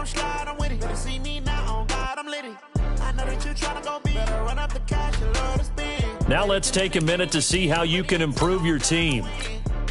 come slide, I'm with it. Better see me now, on God, I'm litty. I know that you tryna go big. Better run up the cash, you love to spend. Now let's take a minute to see how you can improve your team.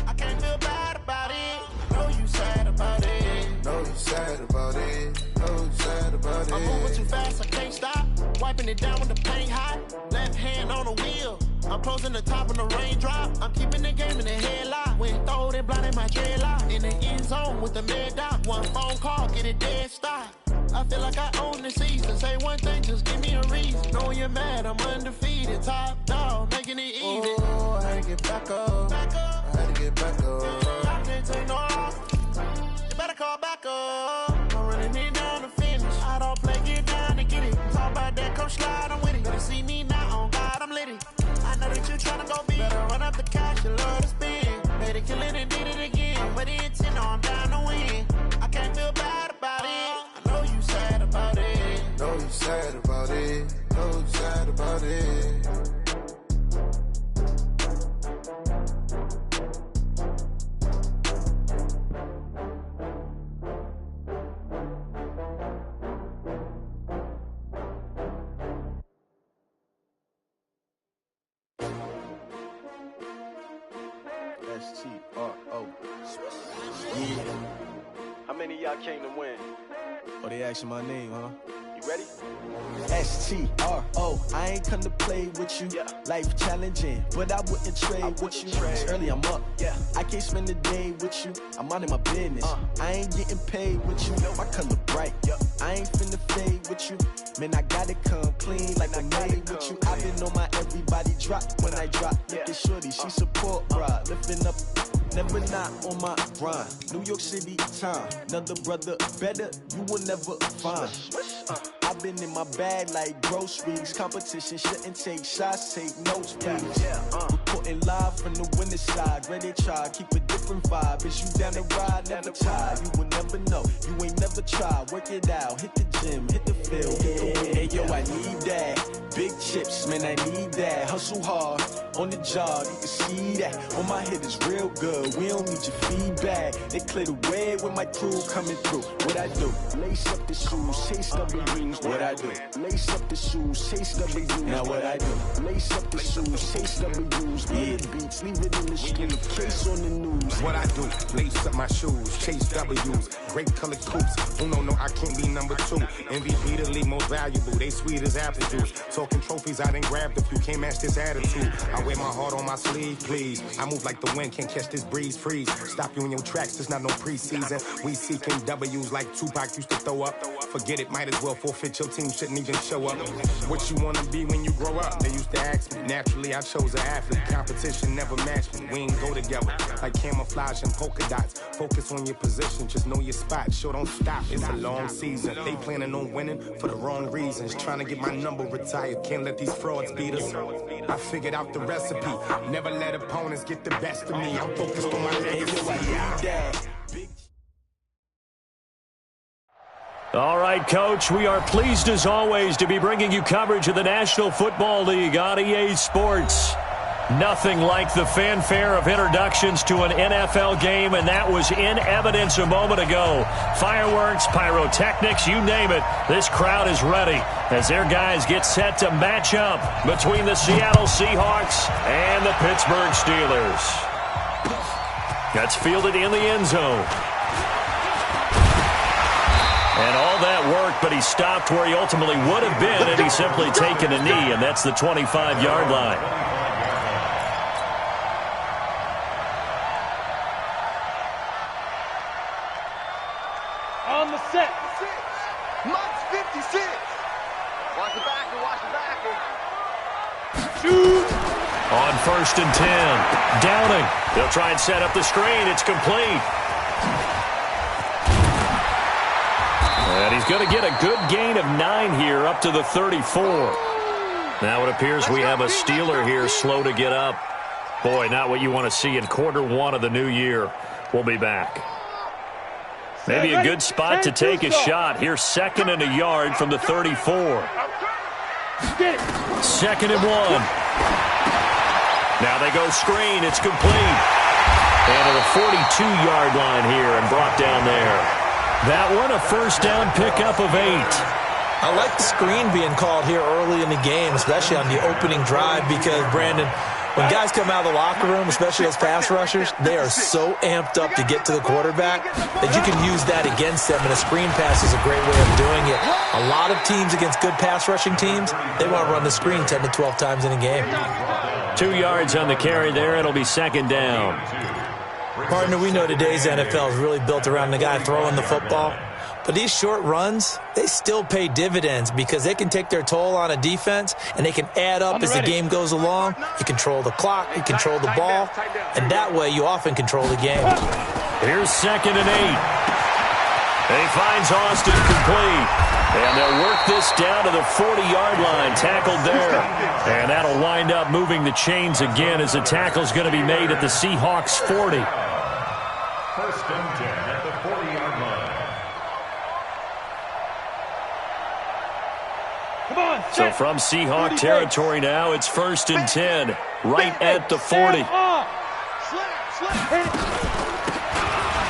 I can't feel bad about it. Know you sad about it. Know you sad about it. Know you sad about it. I'm moving too fast, I can't stop. Wiping it down with the paint hot. Left hand on the wheel. I'm closing the top on the raindrop. I'm keeping the game in the headlock. When throwed and blinded my dreadlock. In the end zone with the mad dot. One phone call, get it dead stop. I feel like I own the season. Say one thing, just give me a reason. Knowing you're mad, I'm undefeated. Top dog, making it even. Oh, I had to get back up. I had to get back up. I can't take no off. You better call back up. I'm running it down to finish. I don't play, get down to get it. Talk about that, come slide, I'm with it. Better see me now, on God, I'm litty. I know that you tryna go big. Better run up the cash, you love to spend. Made a killing and did it again. But the intent, I'm down to win. I can't feel bad about it. I know you sad about it. Know you sad about it. Know you sad about it. S-T-R-O. Yeah. How many of y'all came to win? Oh, they asking my name, huh? You ready? S-T-R-O. I ain't come to play with you. Yeah. Life challenging, but I wouldn't trade with you. It's early, I'm up. Yeah. I can't spend the day with you. I'm minding my business. I ain't getting paid with you. My color bright. Yeah. I ain't finna fade with you. Man, I gotta come clean like I'm made with you. I've been on my everybody drop when I drop. Look at shorty, she support ride. Lifting up, never not on my grind. New York City time. Another brother better, you will never find. I've been in my bag like groceries. Competition shouldn't take shots, take notes, please. Reporting live from the winning side. Ready to try, keep a different vibe. Is you down the ride, never tired. You will never know, you ain't never tried. Work it out, hit the gym, hit the field, hit the win. Hey yo, I need that. Big chips, man, I need that. Hustle hard, on the job, you can see that. On my head is real good, we don't need your feedback. They clear the way with my crew coming through. What I do? Lace up the shoes, chase W's. What I do? Lace up the shoes, chase W's. Now what I do? Lace up the shoes, chase W's. Yeah, beats, leave it in the street, case on the news. What I do? Lace up my shoes, chase W's. Great colored coops. Oh no, I can't be number two. MVP the league most valuable. They sweet as apple juice. Talking trophies, I done grabbed a few. Can't match this attitude. I wear my heart on my sleeve, please. I move like the wind, can't catch this breeze. Freeze. Stop you in your tracks. There's not no preseason. We seeking W's like Tupac used to throw up. Forget it, might as well forfeit. Your team shouldn't even show up. What you wanna be when you grow up? They used to ask me. Naturally, I chose an athlete. Competition never matched me. We ain't go together like camouflage and polka dots. Focus on your position, just know your spot. Sure, don't stop. It's a long season. They planning on winning for the wrong reasons. Trying to get my number retired. Can't let these frauds beat us. I figured out the recipe. Never let opponents get the best of me. I'm focused on my legacy. All right, Coach, we are pleased as always to be bringing you coverage of the National Football League on EA Sports. Nothing like the fanfare of introductions to an NFL game, and that was in evidence a moment ago. Fireworks, pyrotechnics, you name it. This crowd is ready as their guys get set to match up between the Seattle Seahawks and the Pittsburgh Steelers. That's fielded in the end zone. And all that worked, but he stopped where he ultimately would have been, and he's simply taken a knee, and that's the 25-yard line. On the set. Max 56. Watch the backer, watch the backer. Shoot. On 1st and 10. Downing. They'll try and set up the screen. It's complete. And he's going to get a good gain of 9 here up to the 34. Now it appears we have a Steeler here slow to get up. Boy, not what you want to see in quarter one of the new year. We'll be back. Maybe a good spot to take a shot. Here's 2nd and a yard from the 34. 2nd and 1. Now they go screen. It's complete. And to the 42-yard line here and brought down there. That one a first down pickup of 8. I like the screen being called here early in the game, especially on the opening drive, because, Brandon, when guys come out of the locker room, especially as pass rushers, they are so amped up to get to the quarterback that you can use that against them, and a screen pass is a great way of doing it. A lot of teams against good pass rushing teams, they want to run the screen 10 to 12 times in a game. 2 yards on the carry there. It'll be second down. Partner, we know today's NFL is really built around the guy throwing the football. But these short runs, they still pay dividends because they can take their toll on a defense, and they can add up as the game goes along. You control the clock, you control the ball, and that way you often control the game. Here's second and 8. He finds Austin complete. And they'll work this down to the 40-yard line, tackled there. And that'll wind up moving the chains again as the tackle's going to be made at the Seahawks 40. First and 10 at the 40-yard line. So from Seahawk territory now, it's first and 10, right at the 40.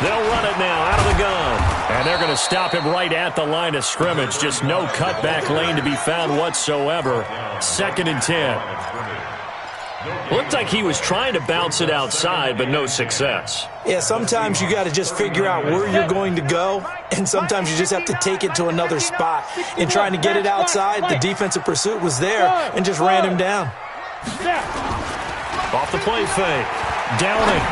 They'll run it now out of the gun. And they're going to stop him right at the line of scrimmage. Just no cutback lane to be found whatsoever. Second and 10. Looked like he was trying to bounce it outside, but no success. Yeah, sometimes you got to just figure out where you're going to go, and sometimes you just have to take it to another spot. In trying to get it outside, the defensive pursuit was there and just ran him down. Off the play fake. Downing.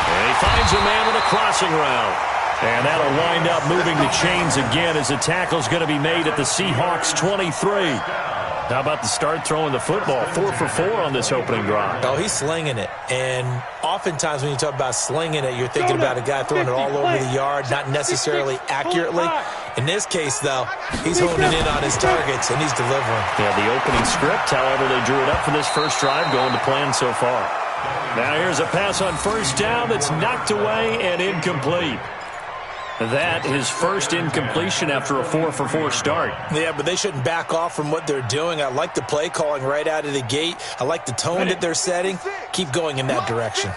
And he finds a man with a crossing route. And that'll wind up moving the chains again as the tackle's going to be made at the Seahawks 23. How about the start throwing the football? 4 for 4 on this opening drive. Oh, he's slinging it. And oftentimes when you talk about slinging it, you're thinking about a guy throwing it all over the yard, not necessarily accurately. In this case, though, he's honing in on his targets, and he's delivering. Yeah, the opening script, however, they drew it up for this first drive, going to plan so far. Now here's a pass on first down that's knocked away and incomplete. That his first incompletion after a 4 for 4 start. Yeah, but they shouldn't back off from what they're doing. I like the play calling right out of the gate. I like the tone that they're setting. Keep going in that direction.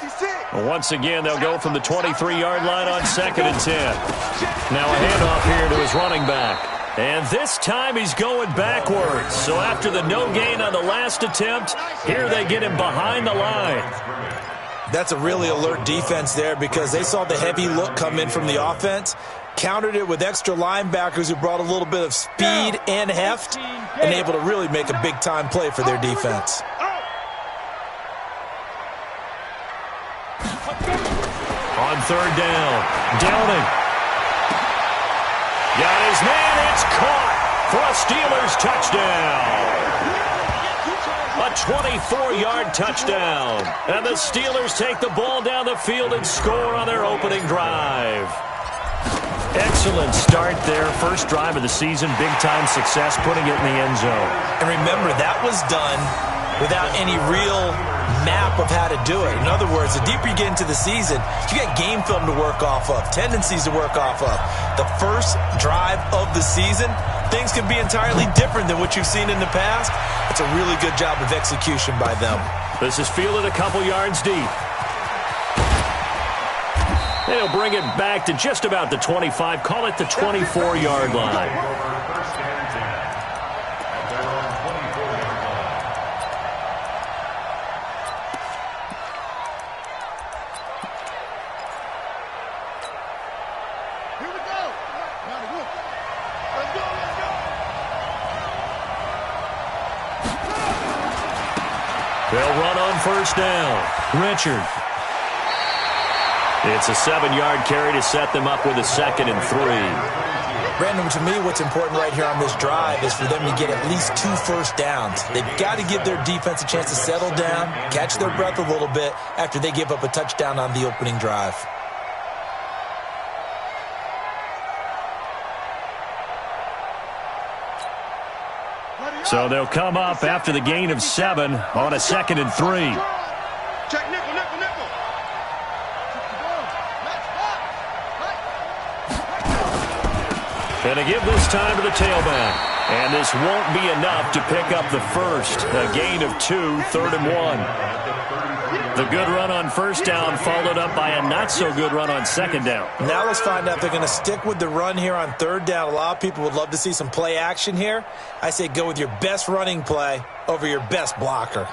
Well, once again, they'll go from the 23-yard line on second and 10. Now a handoff here to his running back. And this time he's going backwards. So after the no gain on the last attempt, here they get him behind the line. That's a really alert defense there because they saw the heavy look come in from the offense, countered it with extra linebackers who brought a little bit of speed and heft, and able to really make a big-time play for their defense. On third down, Downing. Got his man, it's caught for a Steelers touchdown. A 24-yard touchdown. And the Steelers take the ball down the field and score on their opening drive. Excellent start there. First drive of the season. Big-time success putting it in the end zone. And remember, that was done without any real map of how to do it. In other words, the deeper you get into the season, you got game film to work off of, tendencies to work off of. The first drive of the season, things can be entirely different than what you've seen in the past. It's a really good job of execution by them. This is fielded a couple yards deep. They'll bring it back to just about the 25. Call it the 24-yard line. They'll run on first down. Richard. It's a 7-yard carry to set them up with a 2nd and 3. Brandon, to me, what's important right here on this drive is for them to get at least 2 first downs. They've got to give their defense a chance to settle down, catch their breath a little bit after they give up a touchdown on the opening drive. So they'll come up after the gain of 7 on a 2nd and 3. Check nickel, nickel, nickel. And to give this time to the tailback. And this won't be enough to pick up the first. A gain of 2, 3rd and 1. The good run on first down followed up by a not-so-good run on second down. Now let's find out if they're going to stick with the run here on third down. A lot of people would love to see some play action here. I say go with your best running play over your best blocker.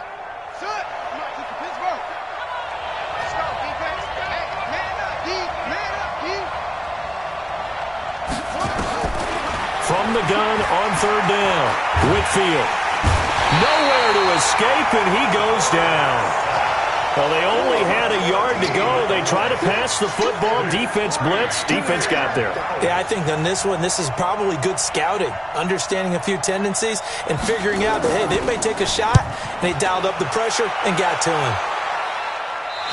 From the gun on third down, Whitfield. Nowhere to escape, and he goes down. Well, they only had a yard to go. They try to pass the football. Defense blitz. Defense got there. Yeah, I think on this one, this is probably good scouting, understanding a few tendencies, and figuring out that, hey, they may take a shot, and they dialed up the pressure and got to him.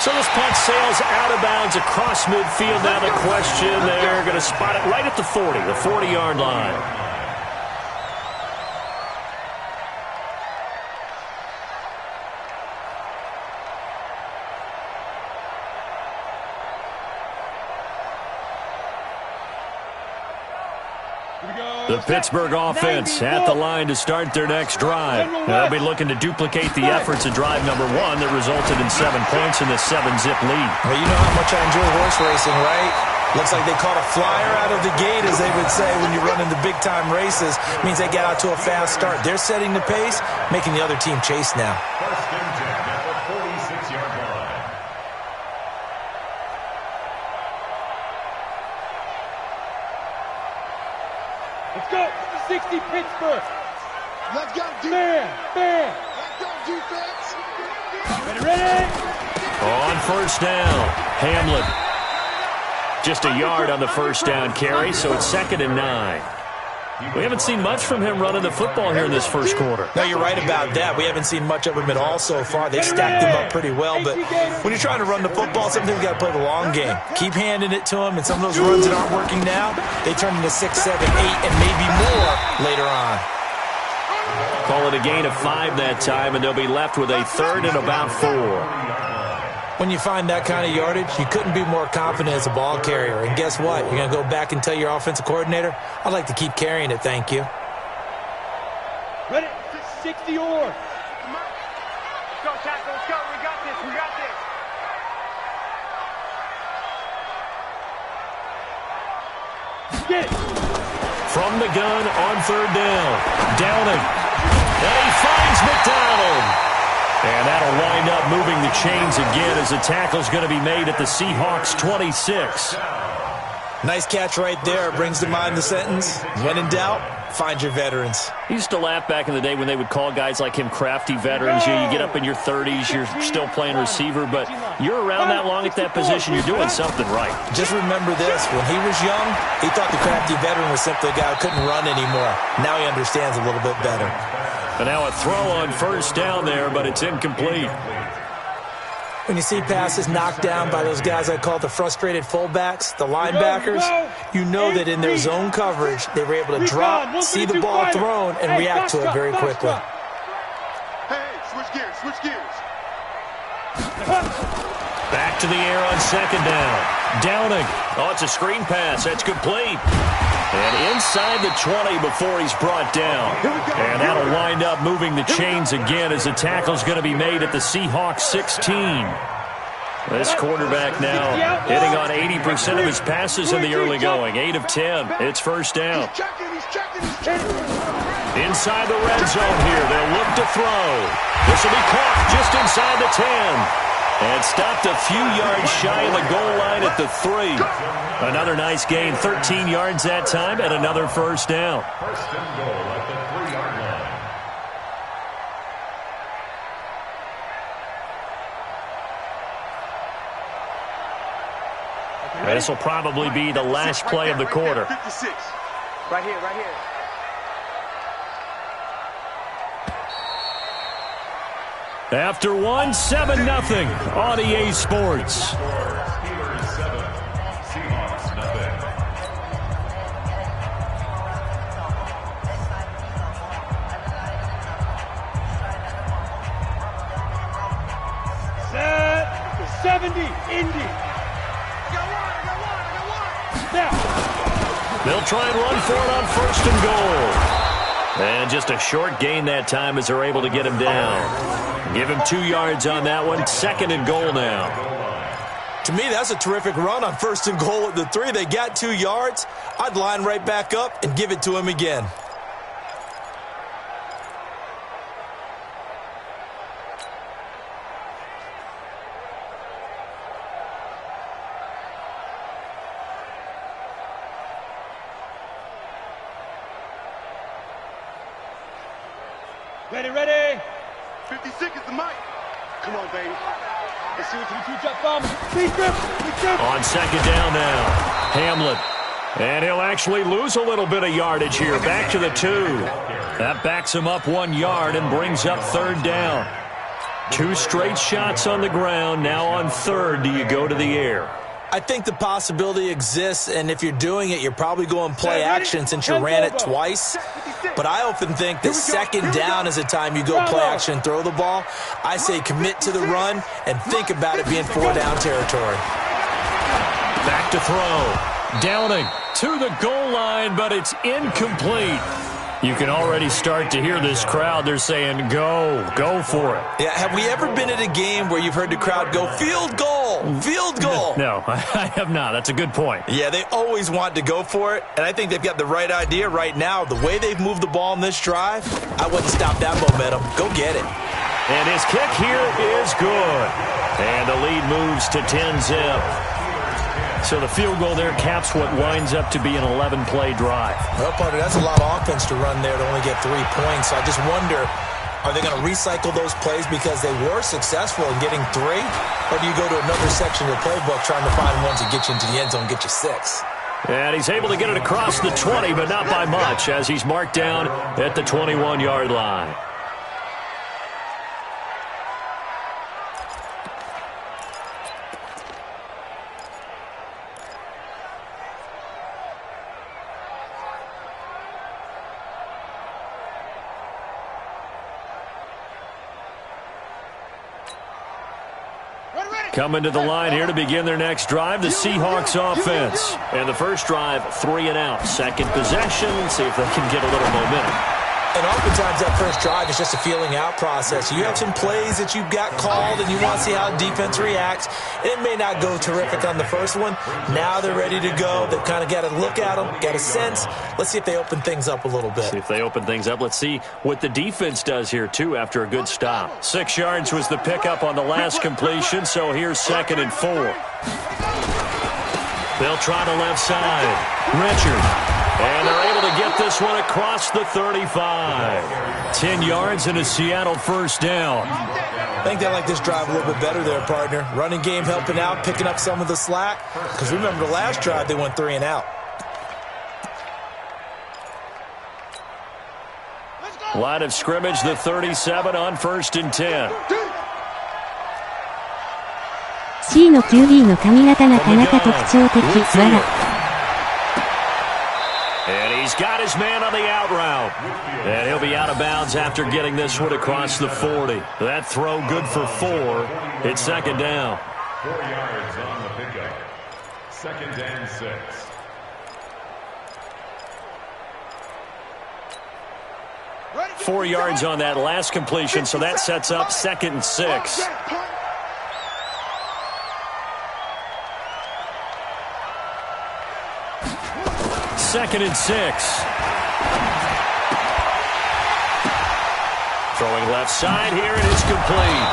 So this punt sails out of bounds across midfield. Now the question, they're going to spot it right at the 40, the 40-yard line. The Pittsburgh offense at the line to start their next drive. They'll be looking to duplicate the efforts of drive number 1 that resulted in 7 points in the 7-zip lead. Well, you know how much I enjoy horse racing, right? Looks like they caught a flyer out of the gate, as they would say when you're running the big-time races. Means they get out to a fast start. They're setting the pace, making the other team chase now. First and 10 at the 46-yard line. Let's go. 60 Pittsburgh. Let's go, Man. Let's go, defense. Ready? On first down, Hamlin. Just a yard on the first down carry, so it's 2nd and 9. We haven't seen much from him running the football here in this first quarter. No, you're right about that. We haven't seen much of him at all so far. They've stacked him up pretty well, but when you're trying to run the football, sometimes you've got to play the long game. Keep handing it to him, and some of those runs that aren't working now, they turn into 6, 7, 8, and maybe more later on. Call it a gain of 5 that time, and they'll be left with a 3rd and about 4. When you find that kind of yardage, you couldn't be more confident as a ball carrier. And guess what? You're going to go back and tell your offensive coordinator, I'd like to keep carrying it, thank you. Ready? 60 or. Let's go, tackle. Let's go. We got this. Get it. From the gun on third down, Downing. And he finds McDonald. And that'll wind up moving the chains again as the tackle's going to be made at the Seahawks 26. Nice catch right there. Brings to mind the sentence, when in doubt, find your veterans. He used to laugh back in the day when they would call guys like him crafty veterans. You get up in your 30s, you're still playing receiver, but you're around that long at that position, you're doing something right. Just remember this, when he was young, he thought the crafty veteran was simply a guy who couldn't run anymore. Now he understands a little bit better. And now a throw on first down there, but it's incomplete. When you see passes knocked down by those guys I call the frustrated fullbacks, the linebackers, you know that in their zone coverage, they were able to drop, see the ball thrown, and react to it very quickly. Hey, switch gears. Back to the air on second down. Downing. Oh, it's a screen pass. That's complete. And inside the 20 before he's brought down. And that'll wind up moving the chains again as the tackle's going to be made at the Seahawks 16. This quarterback now hitting on 80% of his passes in the early going. 8 of 10. It's first down. Inside the red zone here. They'll look to throw. This will be caught just inside the 10. And stopped a few yards shy of the goal line at the 3. Another nice gain, 13 yards that time, and another first down. First and goal at the 3-yard line. This will probably be the last play of the quarter. 56. Right here. After 1, 7-0 on EA Sports. Steelers 7, Seahawks 0. Set. 70 Indy. They'll try and run for it on first and goal. And just a short gain that time as they're able to get him down. Give him 2 yards on that one. 2nd and goal now. To me, that's a terrific run on 1st and goal at the 3. They got 2 yards. I'd line right back up and give it to him again. Ready, ready. 50 seconds to Mike. Come on, baby. Let's see what you do. Drop bomb. Big grip. On 2nd down now, Hamlet. And he'll actually lose a little bit of yardage here. Back to the 2. That backs him up 1 yard and brings up 3rd down. 2 straight shots on the ground. Now on 3rd, do you go to the air? I think the possibility exists, and if you're doing it, you're probably going play action since you ran it twice. But I often think that 2nd down is the time you go play action and throw the ball. I say commit to the run and think about it being 4-down territory. Back to throw. Downing to the goal line, but it's incomplete. You can already start to hear this crowd. They're saying, go for it. Yeah, have we ever been at a game where you've heard the crowd go, field goal, field goal? No, I have not. That's a good point. Yeah, they always want to go for it, and I think they've got the right idea right now. The way they've moved the ball in this drive, I wouldn't stop that momentum. Go get it. And his kick here is good. And the lead moves to 10-zip. So the field goal there caps what winds up to be an 11-play drive. Well, partner, that's a lot of offense to run there to only get 3 points. So I just wonder, are they going to recycle those plays because they were successful in getting 3? Or do you go to another section of the playbook trying to find ones that get you into the end zone and get you 6? And he's able to get it across the 20, but not by much, as he's marked down at the 21-yard line. Coming to the line here to begin their next drive, the Seahawks offense. And the first drive, 3 and out. 2nd possession, see if they can get a little momentum. And oftentimes that first drive is just a feeling out process. You have some plays that you've got called and you want to see how defense reacts. It may not go terrific on the first one. Now they're ready to go. They've kind of got to look at them, got a sense. Let's see if they open things up a little bit. See if they open things up. Let's see what the defense does here, too, after a good stop. 6 yards was the pickup on the last completion, so here's 2nd and 4. They'll try the left side. Richard. And they're able to get this one across the 35. 10 yards and a Seattle first down. I think they like this drive a little bit better there, partner. Running game helping out, picking up some of the slack. Because remember the last drive, they went 3 and out. Line of scrimmage, the 37 on 1st and 10. C の QB の髪型が田中特徴的。And he's got his man on the out route. And he'll be out of bounds after getting this one across the 40. That throw good for 4. It's 2nd down. 4 yards on the pickup. 2nd and 6. Ready? 4 yards on that last completion, so that sets up 2nd and 6. Second and 6. Throwing left side here, and it's complete.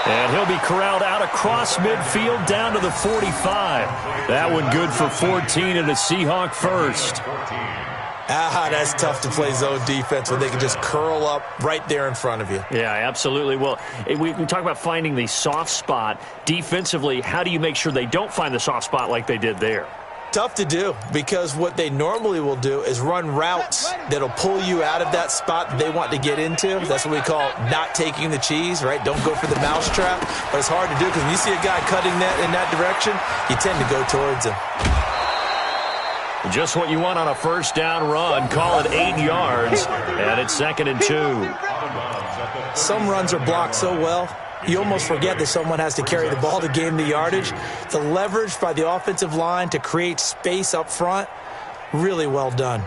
And he'll be corralled out across midfield down to the 45. That one good for 14 and a Seahawk first. That's tough to play zone defense when they can just curl up right there in front of you. Yeah, absolutely. Well, we talk about finding the soft spot. Defensively, how do you make sure they don't find the soft spot like they did there? Tough to do, because what they normally will do is run routes that'll pull you out of that spot that they want to get into. That's what we call not taking the cheese, right? Don't go for the mousetrap. But it's hard to do because when you see a guy cutting that in that direction, you tend to go towards him. Just what you want on a first down run. Call it 8 yards, and it's 2nd and 2. Some runs are blocked so well, you almost forget that someone has to carry the ball to gain the yardage. The leverage by the offensive line to create space up front, really well done.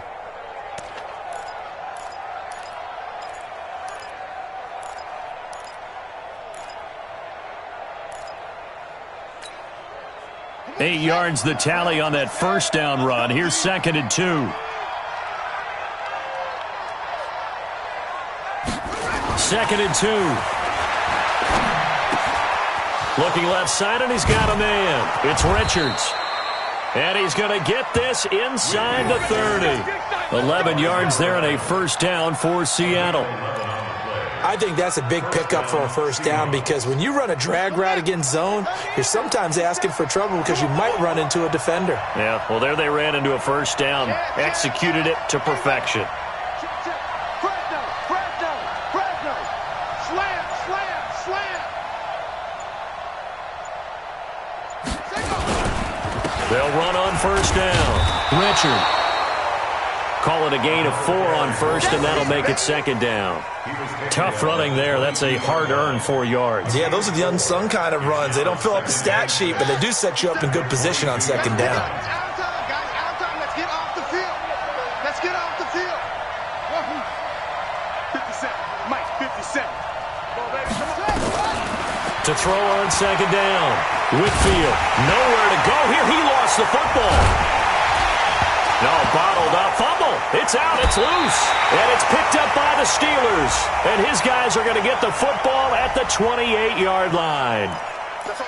8 yards the tally on that first down run. Here's 2nd and 2. 2nd and 2. Looking left side, and he's got a man. It's Richards. And he's going to get this inside the 30. 11 yards there and a first down for Seattle. I think that's a big pickup for a first down because when you run a drag route against zone, you're sometimes asking for trouble because you might run into a defender. Yeah, well, there they ran into a first down. Executed it to perfection. They'll run on first down. Richard. Call it a gain of 4 on first, and that'll make it 2nd down. Tough running there. That's a hard-earned 4 yards. Yeah, those are the unsung kind of runs. They don't fill up the stat sheet, but they do set you up in good position on 2nd down. Out of time, guys. Out of time. Let's get off the field. Let's get off the field. 57. Mike, 57. To throw on 2nd down. Whitfield, nowhere to go here. He lost the football. No, bottled up. Fumble. It's out. It's loose. And it's picked up by the Steelers. And his guys are going to get the football at the 28-yard line.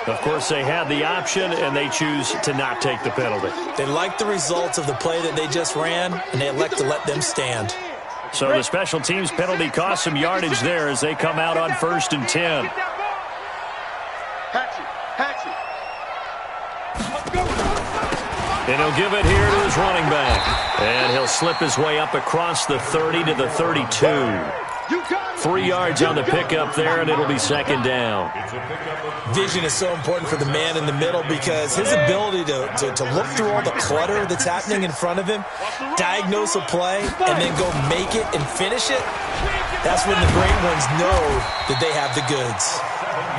Of course, they had the option, and they choose to not take the penalty. They like the results of the play that they just ran, and they elect to let them stand. So the special teams penalty cost some yardage there as they come out on 1st and 10. And he'll give it here to his running back. And he'll slip his way up across the 30 to the 32. 3 yards on the pickup there, and it'll be 2nd down. Vision is so important for the man in the middle because his ability to look through all the clutter that's happening in front of him, diagnose a play, and then go make it and finish it, that's when the great ones know that they have the goods.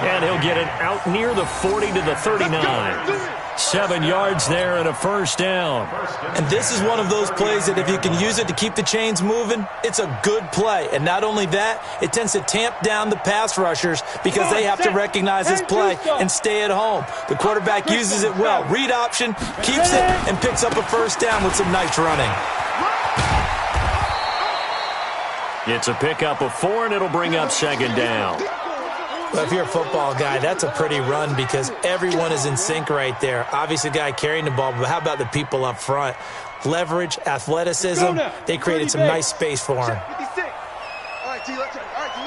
And he'll get it out near the 40 to the 39. 7 yards there and a first down. And this is one of those plays that if you can use it to keep the chains moving, it's a good play. And not only that, it tends to tamp down the pass rushers because they have to recognize this play and stay at home. The quarterback uses it well. Read option, keeps it, and picks up a first down with some nice running. It's a pickup of 4, and it'll bring up 2nd down. Well, if you're a football guy, that's a pretty run because everyone is in sync right there. Obviously, the guy carrying the ball, but how about the people up front? Leverage, athleticism, they created some nice space for him. All right, D, let's go. All right, D.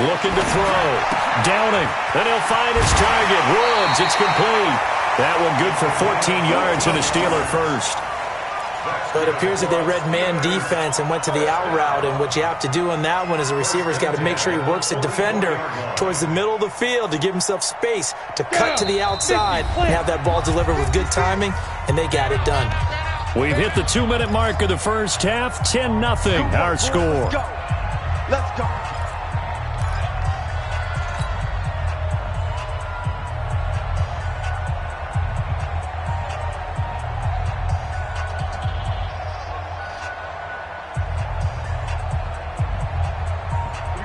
Looking to throw. Downing. And he'll find his target. Woods, it's complete. That one good for 14 yards and a Steeler first. But it appears that they read man defense and went to the out route, and what you have to do on that one is the receiver's got to make sure he works the defender towards the middle of the field to give himself space to cut to the outside and have that ball delivered with good timing, and they got it done. We've hit the 2-minute mark of the first half. 10-0 our score. Let's go.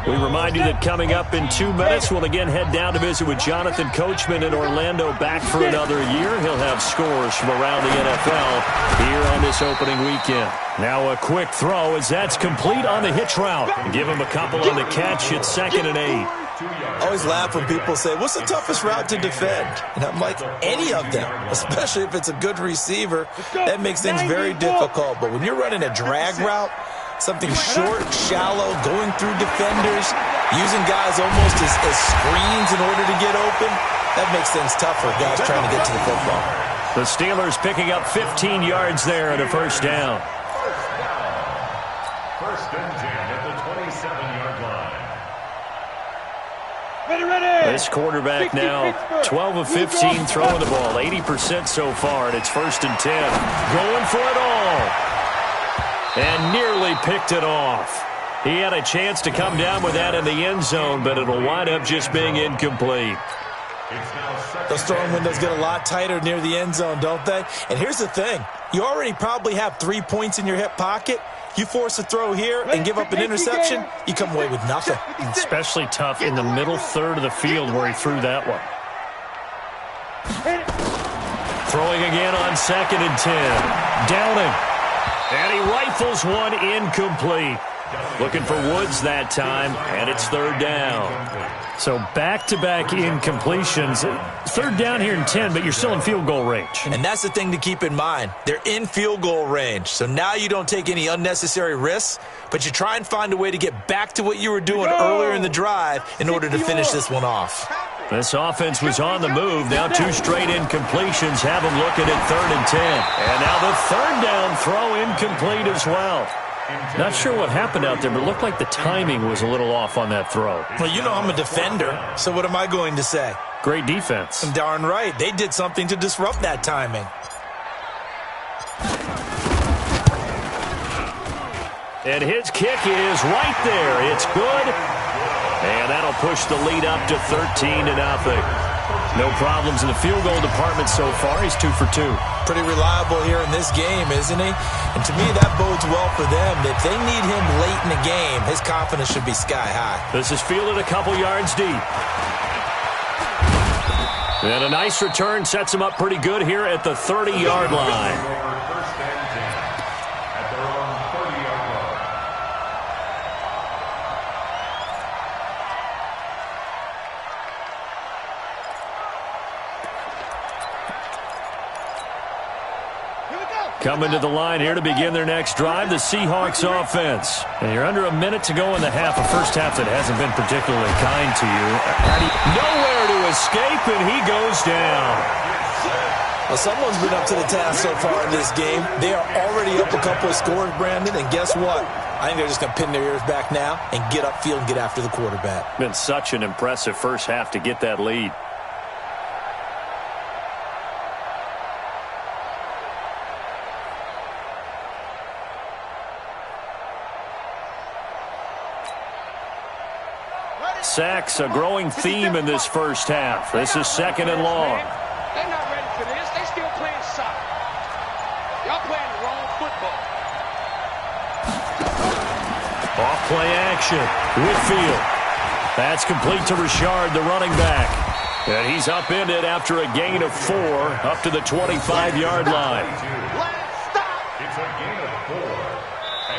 We remind you that coming up in 2 minutes, we'll again head down to visit with Jonathan Coachman in Orlando, back for another year. He'll have scores from around the NFL here on this opening weekend. Now a quick throw as that's complete on the hitch route. Give him a couple on the catch. It's 2nd and 8. I always laugh when people say, what's the toughest route to defend? And I'm like, any of them, especially if it's a good receiver. That makes things very difficult. But when you're running a drag route, something short, shallow, going through defenders, using guys almost as screens in order to get open, that makes things tough for guys trying to get to the football. The Steelers picking up 15 yards there and a first down. First and 10 at the 27-yard line. This quarterback now 12 of 15 throwing the ball, 80% so far, and it's 1st and 10. Going for it all. And nearly picked it off. He had a chance to come down with that in the end zone, but it'll wind up just being incomplete. Those throwing windows get a lot tighter near the end zone, don't they? And here's the thing. You already probably have 3 points in your hip pocket. You force a throw here and give up an interception, you come away with nothing. Especially tough in the middle third of the field where he threw that one. Throwing again on 2nd and 10. Downing. And he rifles one incomplete. Looking for Woods that time, and it's 3rd down. So back-to-back incompletions. 3rd down here and 10, but you're still in field goal range. And that's the thing to keep in mind. They're in field goal range. So now you don't take any unnecessary risks, but you try and find a way to get back to what you were doing earlier in the drive in order to finish this one off. This offense was on the move. Now 2 straight incompletions have them looking at 3rd and 10. And now the 3rd down throw incomplete as well. Not sure what happened out there, but it looked like the timing was a little off on that throw. Well, you know I'm a defender, so what am I going to say? Great defense. Darn right. They did something to disrupt that timing. And his kick is right there. It's good. And that'll push the lead up to 13-0. No problems in the field goal department so far. He's 2 for 2. Pretty reliable here in this game, isn't he? And to me, that bodes well for them. If they need him late in the game, his confidence should be sky high. This is fielded a couple yards deep. And a nice return sets him up pretty good here at the 30-yard line. Coming to the line here to begin their next drive, the Seahawks offense. And you're under a minute to go in the half, a first half that hasn't been particularly kind to you. Nowhere to escape, and he goes down. Well, someone's been up to the task so far in this game. They are already up a couple of scores, Brandon, and guess what? I think they're just going to pin their ears back now and get upfield and get after the quarterback. Been such an impressive first half to get that lead. Sacks, a growing theme in this first half. This is 2nd and long. They're not ready for this. They still playing soccer. Y'all playing the wrong football. Off play action. Whitfield. That's complete to Richard, the running back. And he's upended after a gain of 4 up to the 25-yard line. It's a gain of 4.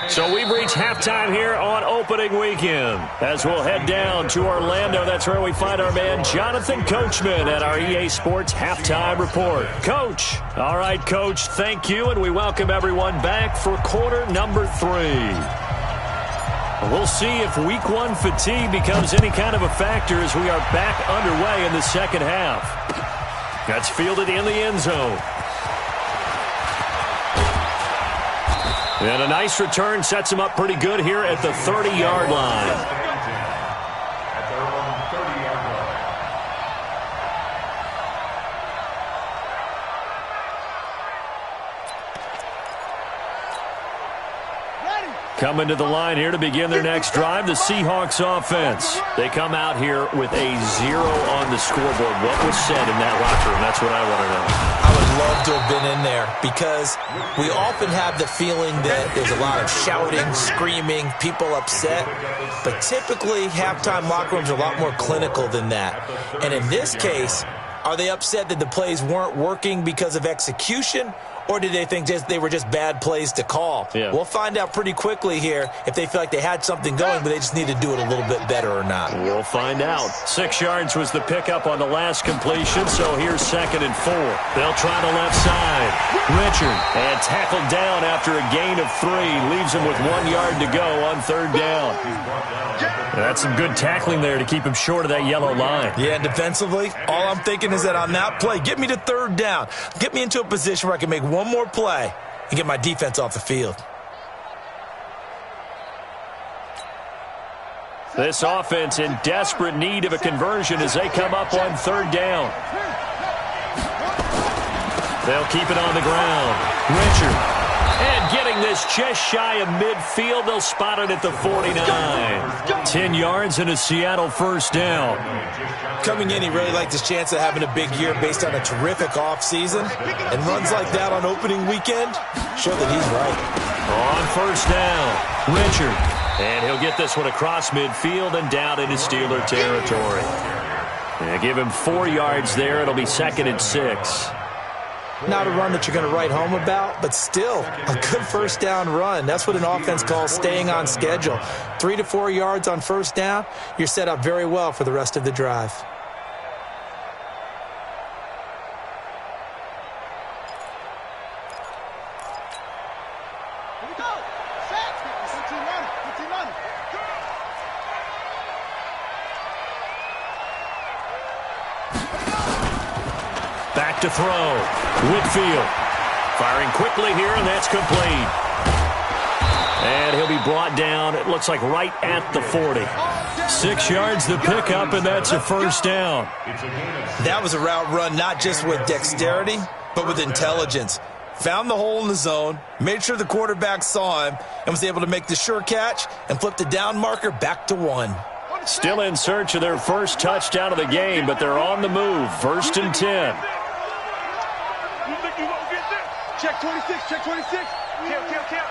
So we've reached halftime here on opening weekend. As we'll head down to Orlando, that's where we find our man Jonathan Coachman at our EA Sports Halftime Report. Coach. All right, Coach, thank you, and we welcome everyone back for quarter number 3. We'll see if Week 1 fatigue becomes any kind of a factor as we are back underway in the second half. That's fielded in the end zone. And a nice return sets him up pretty good here at the 30-yard line. At their own 30-yard line. Coming to the line here to begin their next drive, the Seahawks offense. They come out here with a 0 on the scoreboard. What was said in that locker room? That's what I want to know. I would love to have been in there because we often have the feeling that there's a lot of shouting, screaming, people upset. But typically, halftime locker rooms are a lot more clinical than that. And in this case, are they upset that the plays weren't working because of execution? Or did they think they were just bad plays to call? Yeah. We'll find out pretty quickly here if they feel like they had something going, but they just need to do it a little bit better or not. We'll find out. 6 yards was the pickup on the last completion, so here's 2nd and 4. They'll try the left side. Richard, and tackled down after a gain of 3. Leaves him with 1 yard to go on 3rd down. That's some good tackling there to keep him short of that yellow line. Yeah, and defensively, all I'm thinking is that on that play, get me to 3rd down. Get me into a position where I can make one more play and get my defense off the field. This offense in desperate need of a conversion as they come up on 3rd down. They'll keep it on the ground. Richard. And getting this just shy of midfield, they'll spot it at the 49. 10 yards and a Seattle first down. Coming in, he really liked his chance of having a big year based on a terrific offseason. And runs like that on opening weekend show that he's right. On first down, Richard. And he'll get this one across midfield and down into Steeler territory. Yeah, give him 4 yards there. It'll be 2nd and 6. Not a run that you're going to write home about, but still a good first down run. That's what an offense calls staying on schedule. 3 to 4 yards on first down, you're set up very well for the rest of the drive. Back to throw. Whitfield firing quickly here, and that's complete. And he'll be brought down, it looks like right at the 40. 6 yards the pickup, and that's a first down. That was a route run not just with dexterity, but with intelligence. Found the hole in the zone, made sure the quarterback saw him, and was able to make the sure catch and flip the down marker back to 1. Still in search of their first touchdown of the game, but they're on the move. 1st and 10. Check 26, check 26. Count.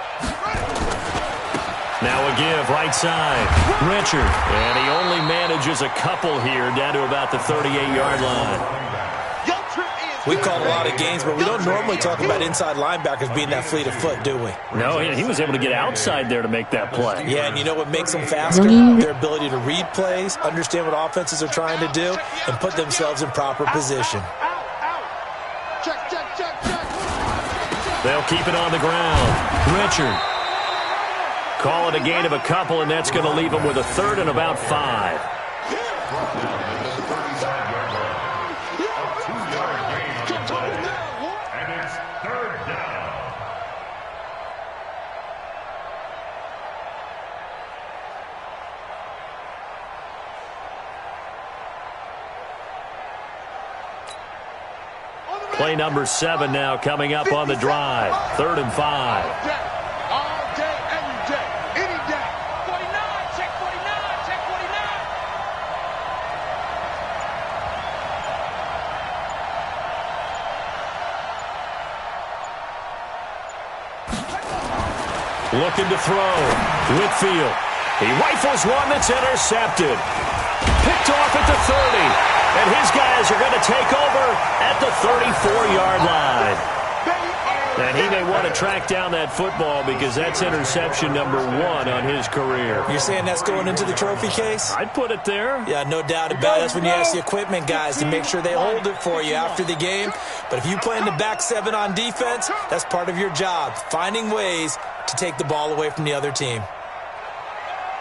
Now a give, right side. Richard. And he only manages a couple here down to about the 38-yard line. We've called a lot of games, but we don't normally talk about inside linebackers being that fleet of foot, do we? No, he was able to get outside there to make that play. Yeah, and you know what makes them faster? Their ability to read plays, understand what offenses are trying to do, and put themselves in proper position. Check. They'll keep it on the ground. Richard. Call it a gain of a couple, and that's going to leave them with a 3rd and about 5. Play number 7 now coming up on the drive. 3rd and 5. All day, every day, any day. 49, check 49, check 49. Looking to throw. Whitfield. He rifles one that's intercepted. Picked off at the 30. And his guys are going to take over at the 34-yard line. And he may want to track down that football because that's interception number 1 on his career. You're saying that's going into the trophy case? I'd put it there. Yeah, no doubt about it. That's when you ask the equipment guys to make sure they hold it for you after the game. But if you play in the back 7 on defense, that's part of your job, finding ways to take the ball away from the other team.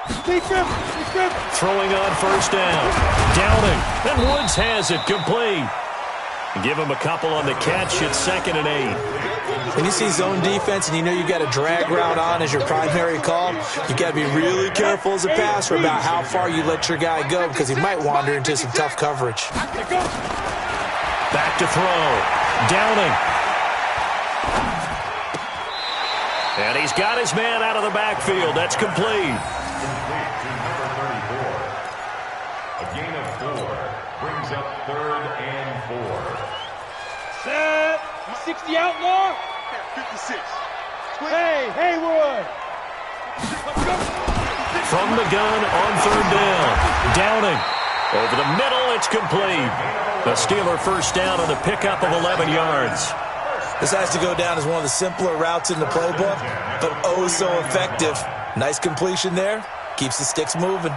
Throwing on first down. Downing. And Woods has it complete. Give him a couple on the catch. It's 2nd and 8. When you see zone defense and you know you've got a drag route on as your primary call, you got to be really careful as a passer about how far you let your guy go because he might wander into some tough coverage. Back to throw. Downing. And he's got his man out of the backfield. That's complete. A gain of 4 brings up 3rd and 4. Set. 60 outlaw. 56. Hey, Haywood. From the gun on 3rd down. Downing. Over the middle, it's complete. The Steeler first down on the pickup of 11 yards. This has to go down as one of the simpler routes in the playbook, but oh so effective. Nice completion there. Keeps the sticks moving.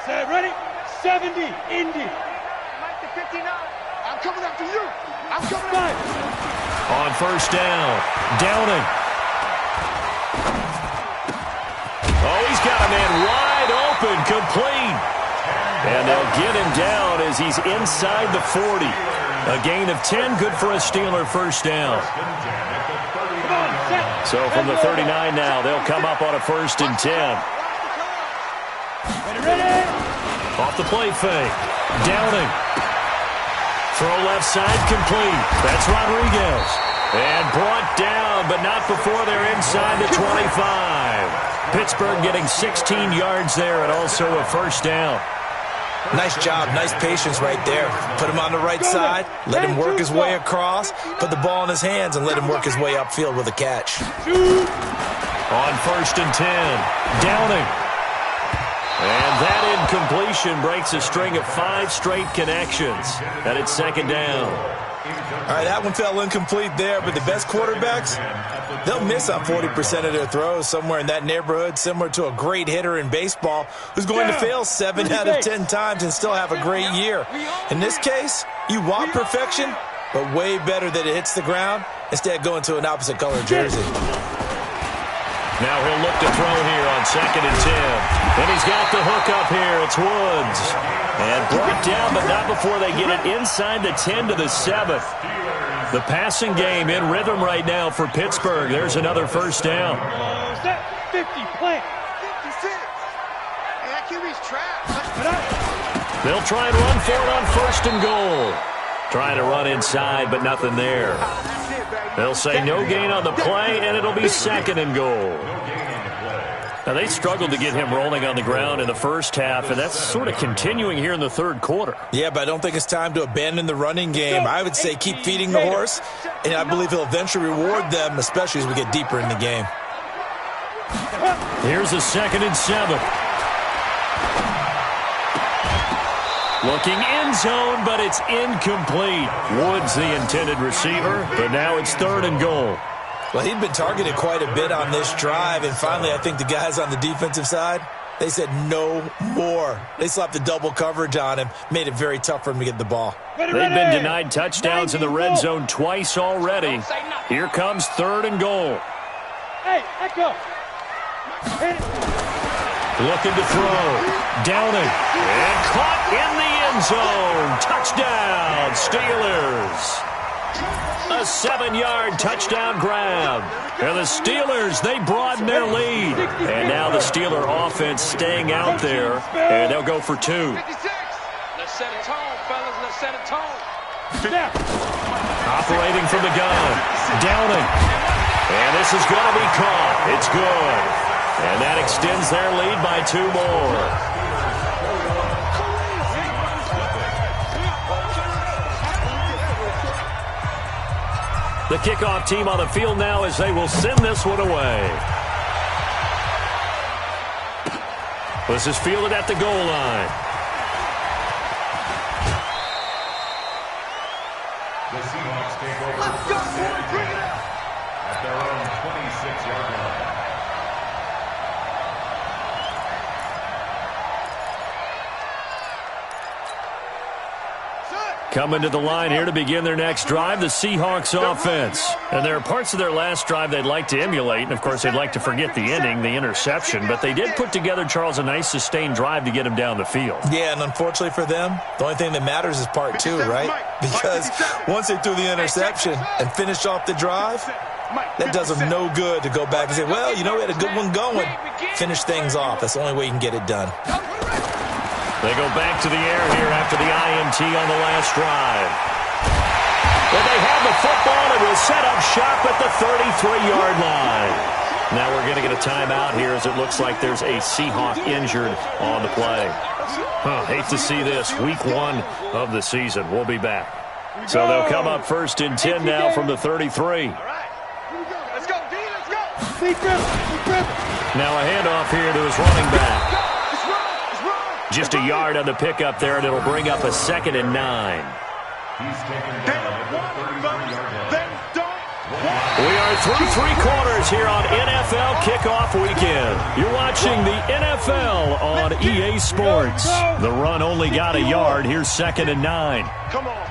Set, ready? 70, Indy. Mike the 59. I'm coming after you. I'm coming after you. On first down, Downing. Oh, he's got a man wide open, complete. And they'll get him down as he's inside the 40. A gain of 10, good for a Steeler first down. So from the 39 now, they'll come up on a 1st and 10. Ready? Off the play fake. Downing. Throw left side complete. That's Rodriguez. And brought down, but not before they're inside the 25. Pittsburgh getting 16 yards there and also a first down. Nice job, nice patience right there. Put him on the right side, let him work his way across, put the ball in his hands, and let him work his way upfield with a catch. On 1st and 10, Downing. And that incompletion breaks a string of 5 straight connections. And it's 2nd down. All right, that one fell incomplete there, but the best quarterbacks, they'll miss on 40% of their throws, somewhere in that neighborhood, similar to a great hitter in baseball who's going to fail 7 out of 10 times and still have a great year. In this case, you want perfection, but way better that it hits the ground instead of going to an opposite color jersey. Now he'll look to throw here on 2nd and 10. And he's got the hook up here. It's Woods. And brought down, but not before they get it inside the 10 to the 7th. The passing game in rhythm right now for Pittsburgh. There's another 1st down. 50, play. 56. And that QB's trapped. They'll try and run for it on 1st and goal. Trying to run inside, but nothing there. They'll say no gain on the play, and it'll be 2nd and goal. Now, they struggled to get him rolling on the ground in the first half, and that's sort of continuing here in the 3rd quarter. Yeah, but I don't think it's time to abandon the running game. I would say keep feeding the horse, and I believe he'll eventually reward them, especially as we get deeper in the game. Here's a 2nd and 7. Looking end zone, but it's incomplete. Woods the intended receiver, but now it's 3rd and goal. Well, he'd been targeted quite a bit on this drive, and finally I think the guys on the defensive side, they said no more. They slapped the double coverage on him, made it very tough for him to get the ball. They've been denied touchdowns in the red zone twice already. Here comes 3rd and goal. Hey, let go. Looking to throw. Downing. And caught in the end zone. Touchdown, Steelers. A 7-yard touchdown grab. And the Steelers, they broaden their lead. And now the Steeler offense staying out there. And they'll go for 2. 56. Let's set a tone, fellas. Let's set a tone. Operating from the gun. Downing. And this is going to be caught. It's good. And that extends their lead by 2 more. The kickoff team on the field now as they will send this one away. This is fielded at the goal line. The Seahawks take over. Let's go, boys. Bring it up. At their own 26-yard line. Coming to the line here to begin their next drive, the Seahawks offense. And there are parts of their last drive they'd like to emulate, and of course they'd like to forget the ending, the interception, but they did put together, Charles, a nice sustained drive to get him down the field. Yeah, and unfortunately for them, the only thing that matters is part 2, right? Because once they threw the interception and finished off the drive, that does them no good to go back and say, well, you know, we had a good one going. Finish things off. That's the only way you can get it done. They go back to the air here after the INT on the last drive. But they have the football and will set up shop at the 33-yard line. Now we're going to get a timeout here as it looks like there's a Seahawk injured on the play. Hate to see this. Week 1 of the season. We'll be back. So they'll come up 1st and 10 now from the 33. Let's go, D, let's go. Now a handoff here to his running back. Just a yard on the pickup there, and it'll bring up a 2nd and 9. He's taken down at the 33-yard line. We are through 3 quarters here on NFL Kickoff Weekend. You're watching the NFL on EA Sports. The run only got a yard. Here's 2nd and 9. Come on.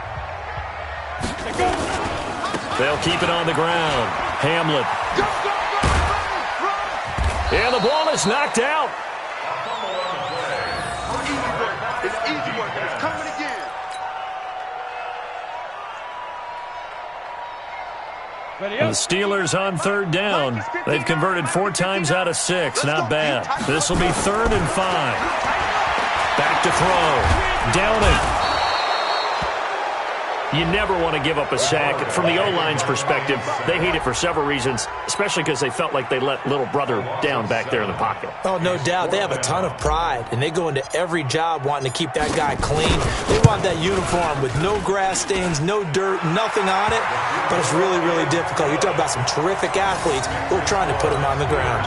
They'll keep it on the ground. Hamlet. And the ball is knocked out. It's easy work. It's coming again. And the Steelers on 3rd down. They've converted 4 times out of 6. Not bad. This will be 3rd and 5. Back to throw. Downing. You never want to give up a sack. From the O-line's perspective, they hate it for several reasons, especially because they felt like they let little brother down back there in the pocket. Oh, no doubt. They have a ton of pride, and they go into every job wanting to keep that guy clean. They want that uniform with no grass stains, no dirt, nothing on it, but it's really, really difficult. You're talking about some terrific athletes who are trying to put him on the ground.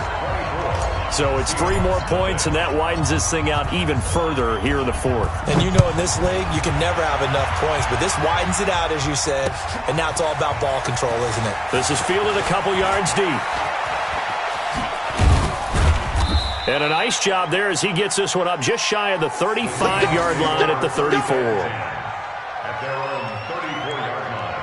So it's 3 more points, and that widens this thing out even further here in the 4th. And you know in this league, you can never have enough points, but this widens it out, as you said, and now it's all about ball control, isn't it? This is fielded a couple yards deep. And a nice job there as he gets this one up just shy of the 35-yard line at the 34. At their own 34-yard line.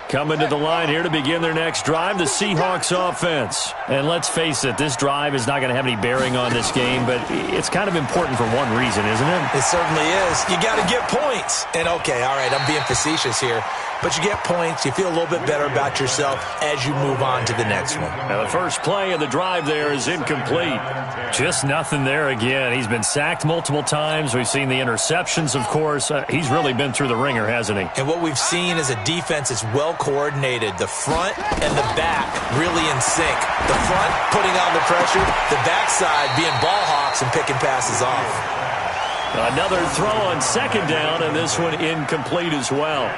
Coming to the line here to begin their next drive, the Seahawks offense. And let's face it, this drive is not going to have any bearing on this game, but it's kind of important for one reason, isn't it? It certainly is. You got to get points. And, okay, all right, I'm being facetious here. But you get points, you feel a little bit better about yourself as you move on to the next one. Now the first play of the drive there is incomplete. Just nothing there again. He's been sacked multiple times. We've seen the interceptions, of course. He's really been through the ringer, hasn't he? And what we've seen is a defense that's well coordinated. The front and the back really in sync. The front putting on the pressure, the backside being ball hawks and picking passes off. Another throw on second down, and this one incomplete as well.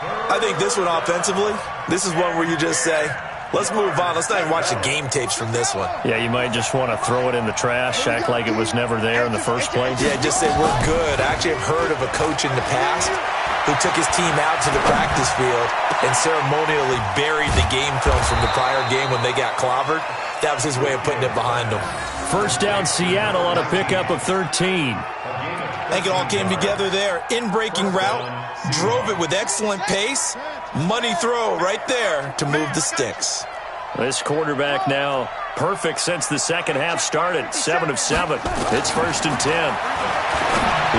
I think this one offensively, this is one where you just say, let's move on. Let's not even watch the game tapes from this one. Yeah, you might just want to throw it in the trash, act like it was never there in the first place. Yeah, just say we're good. I actually have heard of a coach in the past who took his team out to the practice field and ceremonially buried the game films from the prior game when they got clobbered. That was his way of putting it behind them. First down, Seattle on a pickup of 13. I think it all came together there. In-breaking route, drove it with excellent pace. Money throw right there to move the sticks. This quarterback now perfect since the second half started. 7 of 7. It's 1st and 10.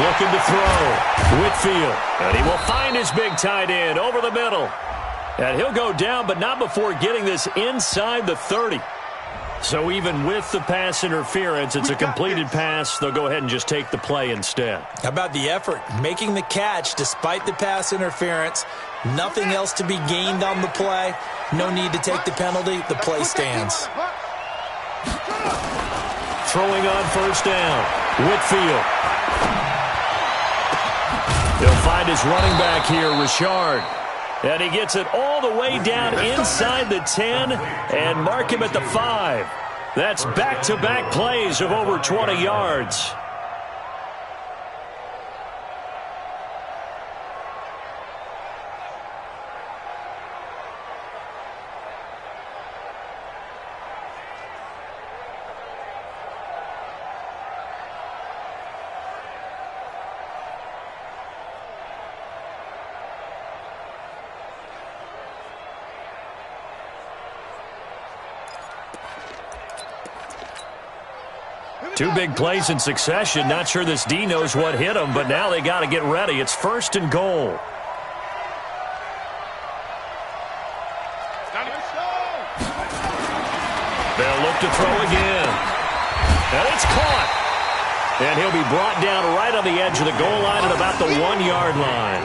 Looking to throw. Whitfield. And he will find his big tight end over the middle. And he'll go down, but not before getting this inside the 30. So even with the pass interference, it's a completed pass. They'll go ahead and just take the play instead. How about the effort? Making the catch despite the pass interference. Nothing else to be gained on the play. No need to take the penalty. The play stands. Throwing on first down. Whitfield. He'll find his running back here, Richard. And he gets it all the way down inside the 10 and mark him at the 5. That's back-to-back plays of over 20 yards. Two big plays in succession. Not sure this D knows what hit him, but now they got to get ready. It's 1st and goal. They'll look to throw again. And it's caught. And he'll be brought down right on the edge of the goal line at about the 1-yard line.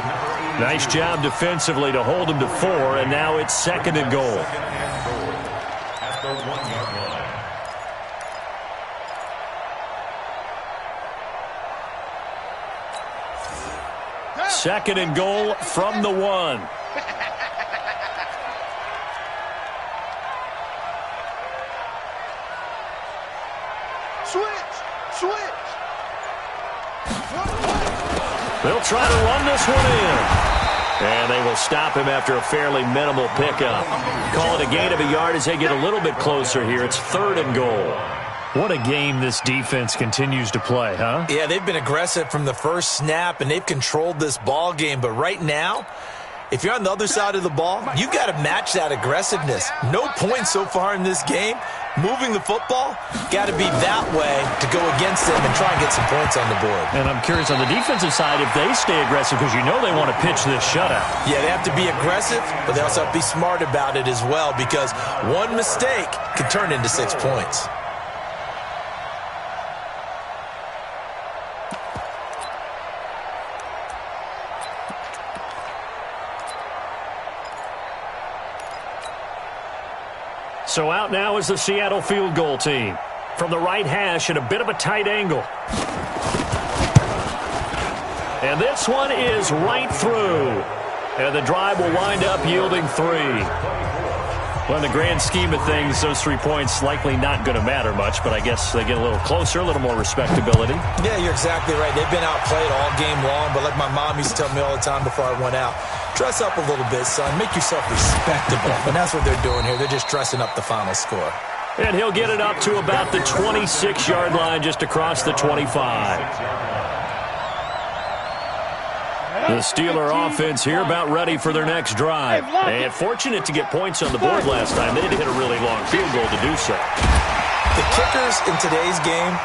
Nice job defensively to hold him to 4, and now it's 2nd and goal. At the 1-yard line. 2nd and goal from the 1. Switch. They'll try to run this one in. And they will stop him after a fairly minimal pickup. Call it a gain of a yard as they get a little bit closer here. It's 3rd and goal. What a game this defense continues to play, huh? Yeah, they've been aggressive from the first snap, and they've controlled this ball game. But right now, if you're on the other side of the ball, you've got to match that aggressiveness. No points so far in this game. Moving the football, got to be that way to go against them and try and get some points on the board. And I'm curious on the defensive side if they stay aggressive, because you know they want to pitch this shutout. Yeah, they have to be aggressive, but they also have to be smart about it as well, because one mistake can turn into 6 points. So out now is the Seattle field goal team. From the right hash at a bit of a tight angle. And this one is right through. And the drive will wind up yielding 3. Well, in the grand scheme of things, those 3 points likely not going to matter much, but I guess they get a little closer, a little more respectability. Yeah, you're exactly right. They've been outplayed all game long, but like my mom used to tell me all the time before I went out, dress up a little bit, son. Make yourself respectable. And that's what they're doing here. They're just dressing up the final score. And he'll get it up to about the 26-yard line, just across the 25. The Steeler offense here about ready for their next drive. And fortunate to get points on the board last time. They had to hit a really long field goal to do so. The kickers in today's game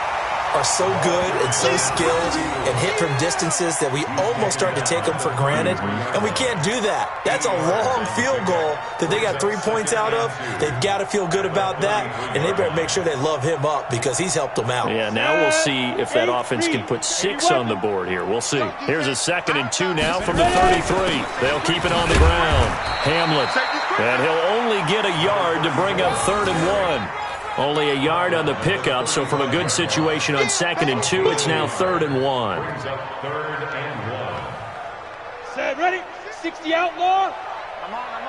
are so good and so skilled and hit from distances that we almost start to take them for granted, and we can't do that. That's a long field goal that they got 3 points out of. They've got to feel good about that, and they better make sure they love him up because he's helped them out. Yeah, now we'll see if that offense can put 6 on the board here. We'll see. Here's a 2nd and 2 now from the 33. They'll keep it on the ground. Hamlin, and he'll only get a yard to bring up 3rd and 1. Only a yard on the pickup, so from a good situation on 2nd and 2, it's now 3rd and 1. Set, ready? 60 outlaw. I'm on.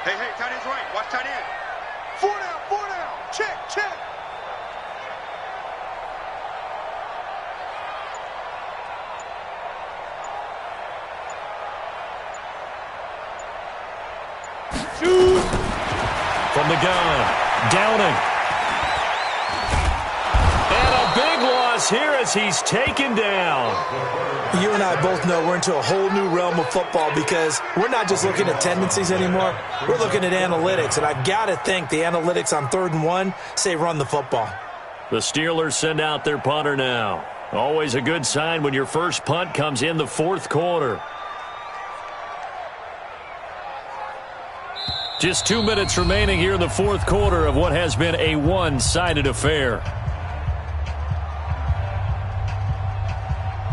Hey, tight end's right. Watch tight end. 4 down. Check. Shoot. From the gun. Downing. And a big loss here as he's taken down. You and I both know we're into a whole new realm of football because we're not just looking at tendencies anymore. We're looking at analytics, and I've got to think the analytics on 3rd and 1 say run the football. The Steelers send out their punter now. Always a good sign when your first punt comes in the 4th quarter. Just 2 minutes remaining here in the 4th quarter of what has been a one-sided affair.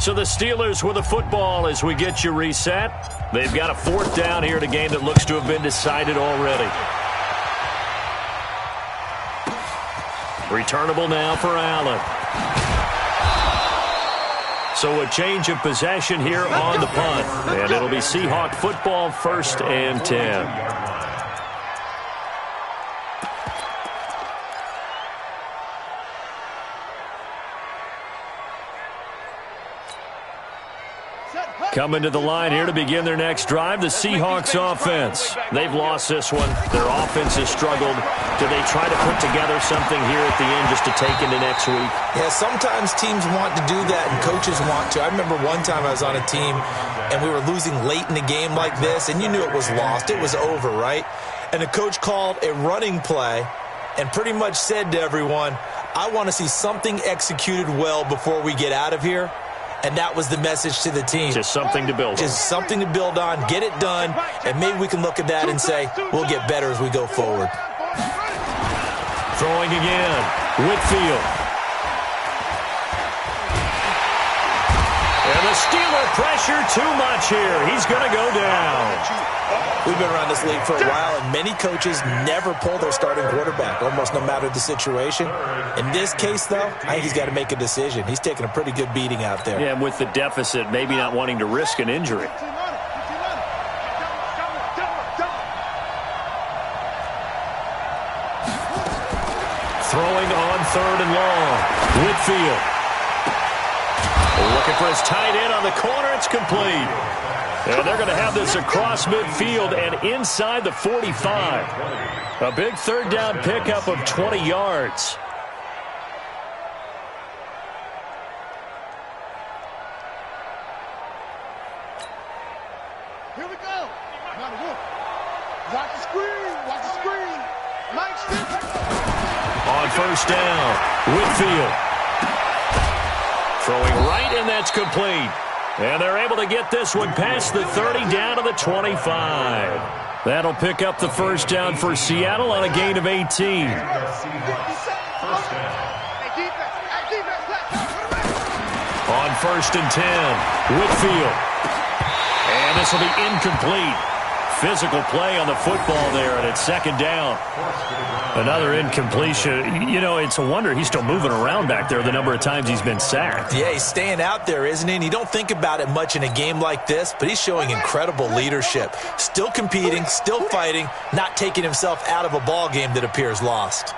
So the Steelers with a football as we get you reset. They've got a 4th down here in a game that looks to have been decided already. Returnable now for Allen. So a change of possession here on the punt. And it'll be Seahawk football, 1st and 10. Coming to the line here to begin their next drive, the Seahawks offense. They've lost this one. Their offense has struggled. Do they try to put together something here at the end just to take into next week? Yeah, sometimes teams want to do that and coaches want to. I remember one time I was on a team and we were losing late in the game like this, and you knew it was lost. It was over, right? And the coach called a running play and pretty much said to everyone, I want to see something executed well before we get out of here. And that was the message to the team. Just something to build on. Just something to build on, get it done, and maybe we can look at that and say, we'll get better as we go forward. Throwing again. Whitfield. And the Steeler pressure too much here. He's going to go down. We've been around this league for a while, and many coaches never pull their starting quarterback, almost no matter the situation. In this case, though, I think he's got to make a decision. He's taking a pretty good beating out there. Yeah, and with the deficit, maybe not wanting to risk an injury. Throwing on 3rd and long. Whitfield. Looking for his tight end on the corner. It's complete. And they're going to have this across midfield and inside the 45. A big 3rd down pickup of 20 yards. Here we go. Watch the screen. On 1st down, Whitfield. Throwing right, and that's complete. And they're able to get this one past the 30 down to the 25. That'll pick up the 1st down for Seattle on a gain of 18. On 1st and 10, Whitfield. And this will be incomplete. physical play on the football there, and it's second down. Another incompletion. You know, it's a wonder he's still moving around back there the number of times he's been sacked. Yeah, he's staying out there, isn't he? And you don't think about it much in a game like this, but he's showing incredible leadership. Still competing, still fighting, not taking himself out of a ball game that appears lost.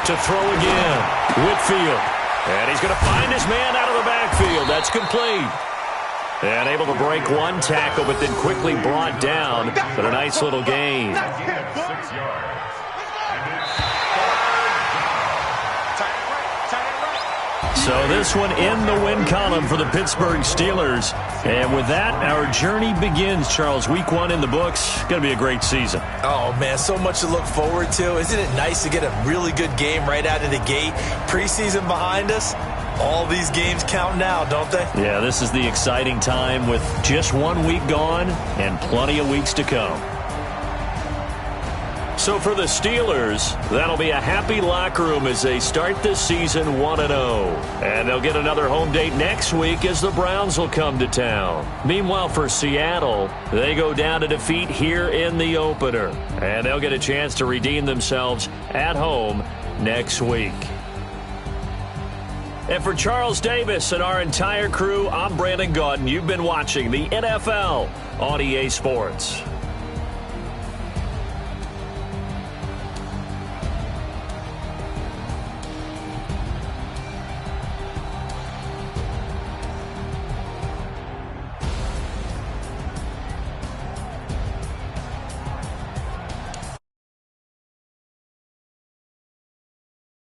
To throw again, Whitfield. And he's going to find his man out of the backfield. That's complete. And able to break one tackle, but then quickly brought down. But a nice little gain. 6 yards. So this one in the win column for the Pittsburgh Steelers. And with that, our journey begins, Charles. Week 1 in the books. Going to be a great season. Oh, man, so much to look forward to. Isn't it nice to get a really good game right out of the gate? Preseason behind us. All these games count now, don't they? Yeah, this is the exciting time with just 1 week gone and plenty of weeks to come. So for the Steelers, that'll be a happy locker room as they start this season 1-0. And they'll get another home date next week as the Browns will come to town. Meanwhile, for Seattle, they go down to defeat here in the opener. And they'll get a chance to redeem themselves at home next week. And for Charles Davis and our entire crew, I'm Brandon Gaudin. You've been watching the NFL on EA Sports.